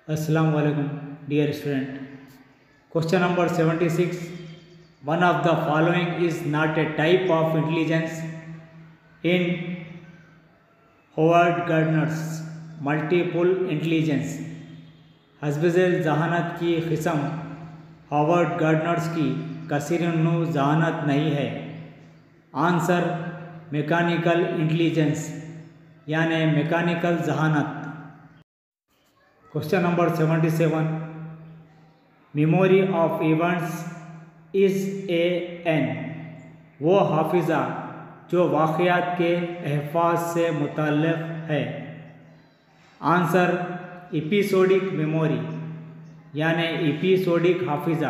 Assalamu alaikum, dear student. Question number 76. One of the following is not a type of intelligence in Howard Gardner's multiple intelligence. हस्बज़ेल जहानत की किस्म Howard Gardner's की कसीरनु जहानत नहीं है। Answer mechanical intelligence यानी mechanical जहानत। Question number 77. Memory of events is an वो हाफिज़ा जो वाक़यात के अहफ़ाज़ से मुतल्लिक़ है। आंसर एपिसोडिक मेमोरी यानी एपिसोडिक हाफिज़ा।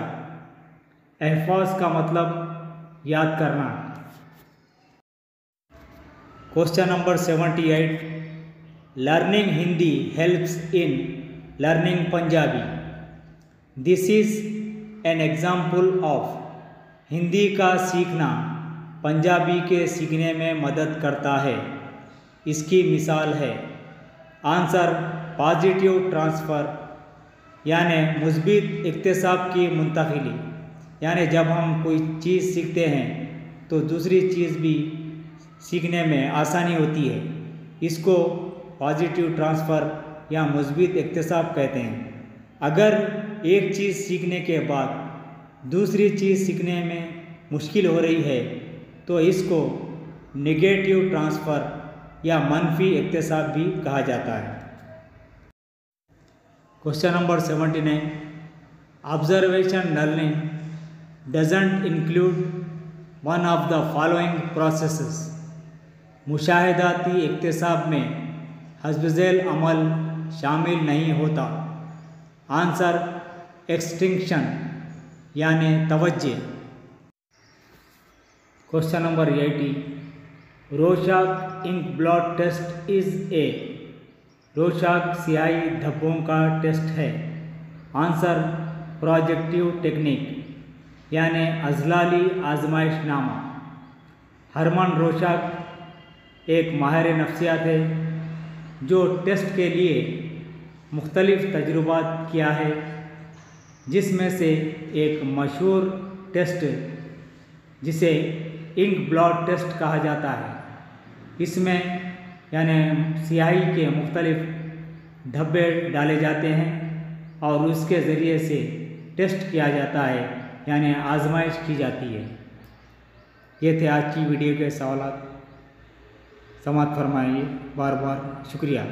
अहफ़ाज़ का मतलब याद करना। Question number 78. Learning Hindi helps in learning Punjabi. This is an example of Hindi का सीखना पंजाबी के सीखने में मदद करता है। इसकी मिसाल है। आंसर पॉजिटिव ट्रांसफ़र यानी मुस्बित इक्तिसाब की मुंतकिली। यानी जब हम कोई चीज़ सीखते हैं तो दूसरी चीज़ भी सीखने में आसानी होती है। इसको पॉजिटिव ट्रांसफ़र या मुस्बित इक्तिसाब कहते हैं। अगर एक चीज़ सीखने के बाद दूसरी चीज़ सीखने में मुश्किल हो रही है तो इसको नेगेटिव ट्रांसफ़र या मनफी इक्तिसाब भी कहा जाता है। Question number 79. Observation learning doesn't include one of the following processes. मुशाहिदाती इक्तिसाब में हस्बज़ेल अमल शामिल नहीं होता। आंसर एक्सटिंक्शन यानी तवज्जे। Question number 80. Rorschach ink blot test is a Rorschach स्याही धब्बों का टेस्ट है। आंसर प्रोजेक्टिव टेक्निक यानी अजलाली आजमाइशनामा। हरमन रोशाक एक माहिर नफ्सियात है जो टेस्ट के लिए मुख्तलिफ तजुर्बात किया है, जिसमें से एक मशहूर टेस्ट जिसे इंक ब्लॉट टेस्ट कहा जाता है। इसमें यानी स्याही के मुख्तलिफ धब्बे डाले जाते हैं और उसके ज़रिए से टेस्ट किया जाता है यानी आजमाइश की जाती है। ये थे आज की वीडियो के सवालात। समाअत फरमाइए। बार बार शुक्रिया।